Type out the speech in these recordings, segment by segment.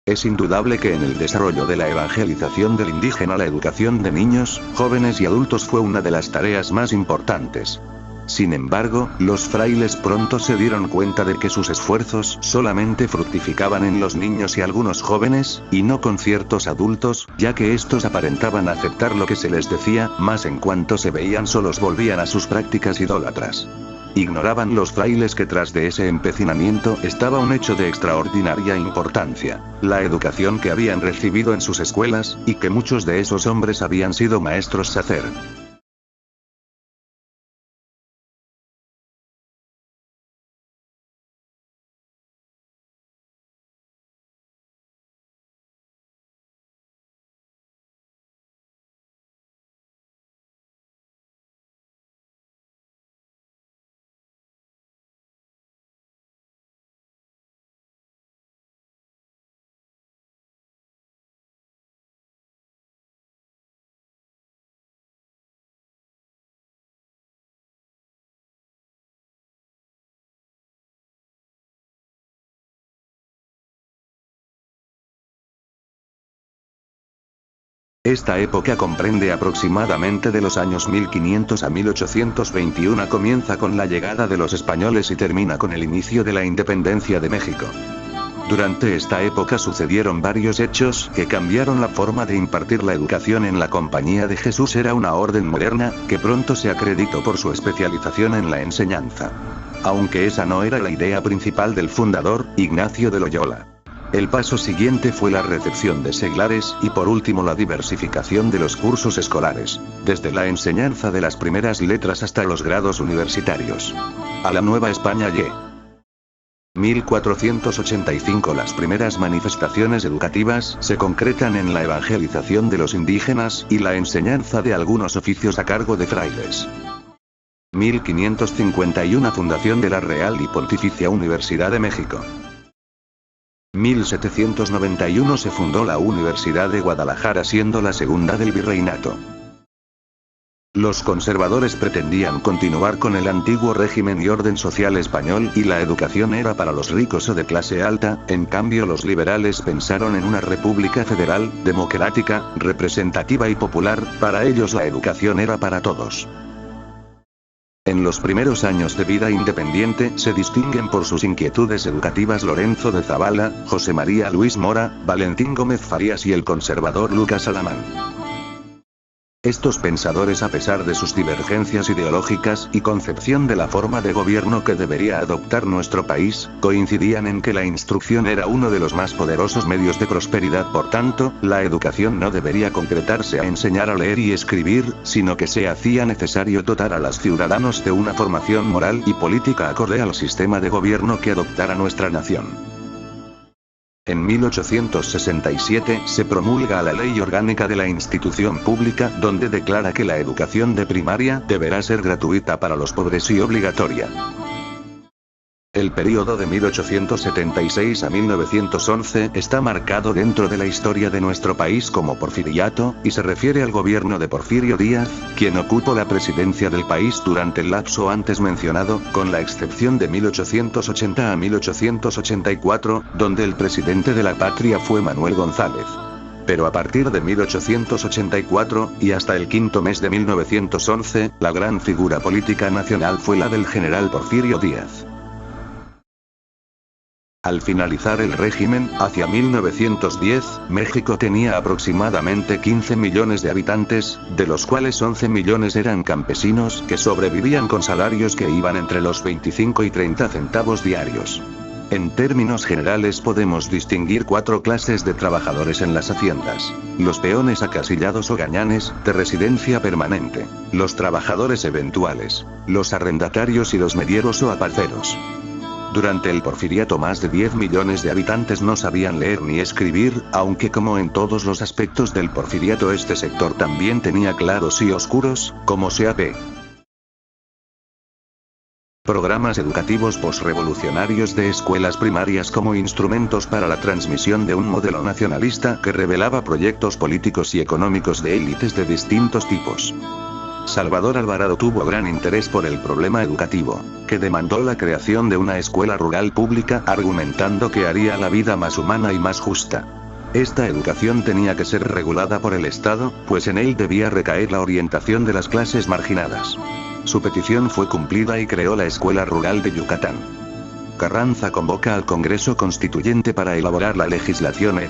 Es indudable que en el desarrollo de la evangelización del indígena la educación de niños, jóvenes y adultos fue una de las tareas más importantes. Sin embargo, los frailes pronto se dieron cuenta de que sus esfuerzos solamente fructificaban en los niños y algunos jóvenes, y no con ciertos adultos, ya que estos aparentaban aceptar lo que se les decía, mas en cuanto se veían solos volvían a sus prácticas idólatras. Ignoraban los frailes que tras de ese empecinamiento estaba un hecho de extraordinaria importancia, la educación que habían recibido en sus escuelas, y que muchos de esos hombres habían sido maestros sacer. Esta época comprende aproximadamente de los años 1500 a 1821, comienza con la llegada de los españoles y termina con el inicio de la independencia de México. Durante esta época sucedieron varios hechos que cambiaron la forma de impartir la educación en la Compañía de Jesús. Era una orden moderna, que pronto se acreditó por su especialización en la enseñanza. Aunque esa no era la idea principal del fundador, Ignacio de Loyola. El paso siguiente fue la recepción de seglares, y por último la diversificación de los cursos escolares, desde la enseñanza de las primeras letras hasta los grados universitarios. A la Nueva España y 1485. Las primeras manifestaciones educativas se concretan en la evangelización de los indígenas, y la enseñanza de algunos oficios a cargo de frailes. 1551. Fundación de la Real y Pontificia Universidad de México. 1791 se fundó la Universidad de Guadalajara, siendo la segunda del virreinato. Los conservadores pretendían continuar con el antiguo régimen y orden social español, y la educación era para los ricos o de clase alta. En cambio los liberales pensaron en una república federal, democrática, representativa y popular. Para ellos la educación era para todos. En los primeros años de vida independiente se distinguen por sus inquietudes educativas Lorenzo de Zabala, José María Luis Mora, Valentín Gómez Farías y el conservador Lucas Alamán. Estos pensadores, a pesar de sus divergencias ideológicas y concepción de la forma de gobierno que debería adoptar nuestro país, coincidían en que la instrucción era uno de los más poderosos medios de prosperidad. Por tanto, la educación no debería concretarse a enseñar a leer y escribir, sino que se hacía necesario dotar a los ciudadanos de una formación moral y política acorde al sistema de gobierno que adoptara nuestra nación. En 1867 se promulga la Ley Orgánica de la Institución Pública, donde declara que la educación de primaria deberá ser gratuita para los pobres y obligatoria. El período de 1876 a 1911 está marcado dentro de la historia de nuestro país como porfiriato, y se refiere al gobierno de Porfirio Díaz, quien ocupó la presidencia del país durante el lapso antes mencionado, con la excepción de 1880 a 1884, donde el presidente de la patria fue Manuel González. Pero a partir de 1884, y hasta el quinto mes de 1911, la gran figura política nacional fue la del general Porfirio Díaz. Al finalizar el régimen, hacia 1910, México tenía aproximadamente 15 millones de habitantes, de los cuales 11 millones eran campesinos que sobrevivían con salarios que iban entre los 25 y 30 centavos diarios. En términos generales podemos distinguir 4 clases de trabajadores en las haciendas: los peones acasillados o gañanes, de residencia permanente; los trabajadores eventuales; los arrendatarios y los medieros o aparceros. Durante el porfiriato más de 10 millones de habitantes no sabían leer ni escribir, aunque como en todos los aspectos del porfiriato este sector también tenía claros y oscuros, como se ap. Programas educativos posrevolucionarios de escuelas primarias como instrumentos para la transmisión de un modelo nacionalista que revelaba proyectos políticos y económicos de élites de distintos tipos. Salvador Alvarado tuvo gran interés por el problema educativo, que demandó la creación de una escuela rural pública, argumentando que haría la vida más humana y más justa. Esta educación tenía que ser regulada por el Estado, pues en él debía recaer la orientación de las clases marginadas. Su petición fue cumplida y creó la Escuela Rural de Yucatán. Carranza convoca al Congreso Constituyente para elaborar la legislación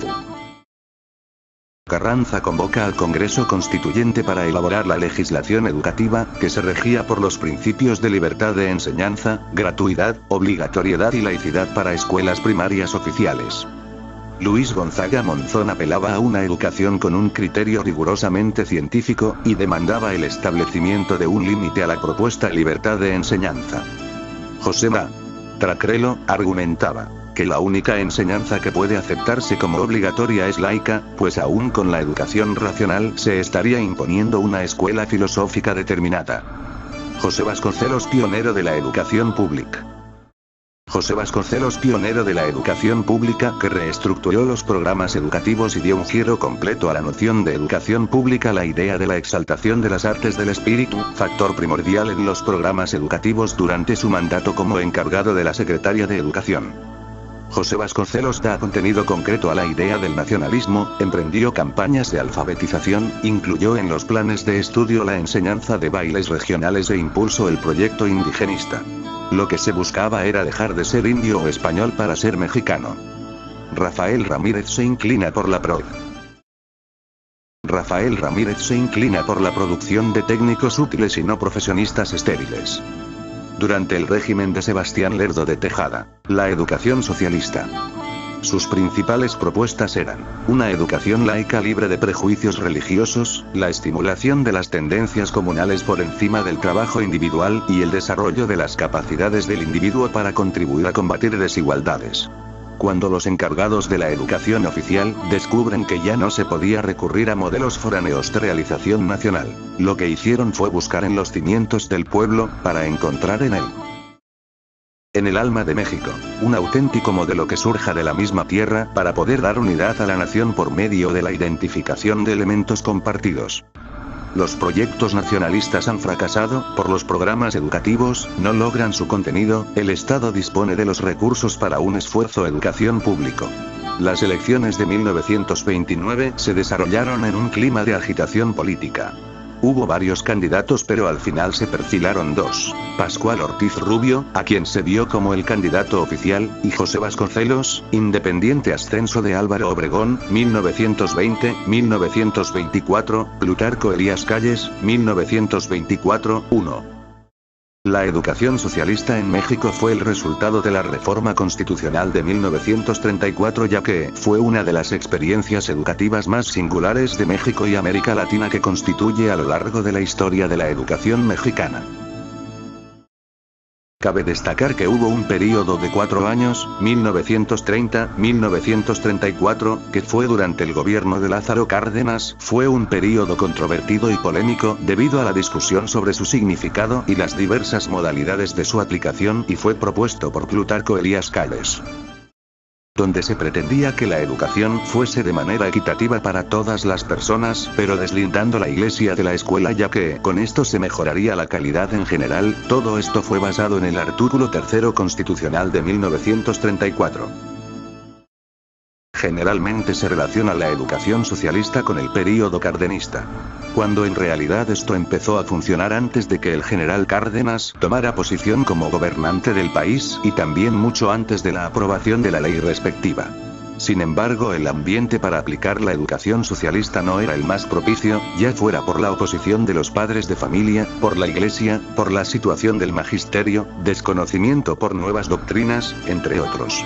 Carranza convoca al Congreso Constituyente para elaborar la legislación educativa, que se regía por los principios de libertad de enseñanza, gratuidad, obligatoriedad y laicidad para escuelas primarias oficiales. Luis Gonzaga Monzón apelaba a una educación con un criterio rigurosamente científico, y demandaba el establecimiento de un límite a la propuesta libertad de enseñanza. José Ma. Tracrelo argumentaba que la única enseñanza que puede aceptarse como obligatoria es laica, pues aún con la educación racional se estaría imponiendo una escuela filosófica determinada. José Vasconcelos, pionero de la educación pública. José Vasconcelos, pionero de la educación pública, que reestructuró los programas educativos y dio un giro completo a la noción de educación pública, la idea de la exaltación de las artes del espíritu, factor primordial en los programas educativos durante su mandato como encargado de la Secretaría de Educación. José Vasconcelos da contenido concreto a la idea del nacionalismo, emprendió campañas de alfabetización, incluyó en los planes de estudio la enseñanza de bailes regionales e impulsó el proyecto indigenista. Lo que se buscaba era dejar de ser indio o español para ser mexicano. Rafael Ramírez se inclina por la producción de técnicos útiles y no profesionistas estériles. Durante el régimen de Sebastián Lerdo de Tejada, la educación socialista. Sus principales propuestas eran: una educación laica libre de prejuicios religiosos, la estimulación de las tendencias comunales por encima del trabajo individual y el desarrollo de las capacidades del individuo para contribuir a combatir desigualdades. Cuando los encargados de la educación oficial descubren que ya no se podía recurrir a modelos foráneos de realización nacional, lo que hicieron fue buscar en los cimientos del pueblo, para encontrar en el alma de México, un auténtico modelo que surja de la misma tierra, para poder dar unidad a la nación por medio de la identificación de elementos compartidos. Los proyectos nacionalistas han fracasado, por los programas educativos no logran su contenido, el Estado dispone de los recursos para un esfuerzo educación público. Las elecciones de 1929 se desarrollaron en un clima de agitación política. Hubo varios candidatos, pero al final se perfilaron dos: Pascual Ortiz Rubio, a quien se vio como el candidato oficial, y José Vasconcelos, independiente. Ascenso de Álvaro Obregón, 1920-1924, Plutarco Elías Calles, 1924-1. La educación socialista en México fue el resultado de la reforma constitucional de 1934, ya que fue una de las experiencias educativas más singulares de México y América Latina que constituye a lo largo de la historia de la educación mexicana. Cabe destacar que hubo un período de 4 años, 1930-1934, que fue durante el gobierno de Lázaro Cárdenas. Fue un período controvertido y polémico, debido a la discusión sobre su significado y las diversas modalidades de su aplicación, y fue propuesto por Plutarco Elías Calles, donde se pretendía que la educación fuese de manera equitativa para todas las personas, pero deslindando la iglesia de la escuela, ya que con esto se mejoraría la calidad en general. Todo esto fue basado en el artículo 3 constitucional de 1934. Generalmente se relaciona la educación socialista con el período cardenista, cuando en realidad esto empezó a funcionar antes de que el general Cárdenas tomara posición como gobernante del país, y también mucho antes de la aprobación de la ley respectiva. Sin embargo, el ambiente para aplicar la educación socialista no era el más propicio, ya fuera por la oposición de los padres de familia, por la iglesia, por la situación del magisterio, desconocimiento por nuevas doctrinas, entre otros.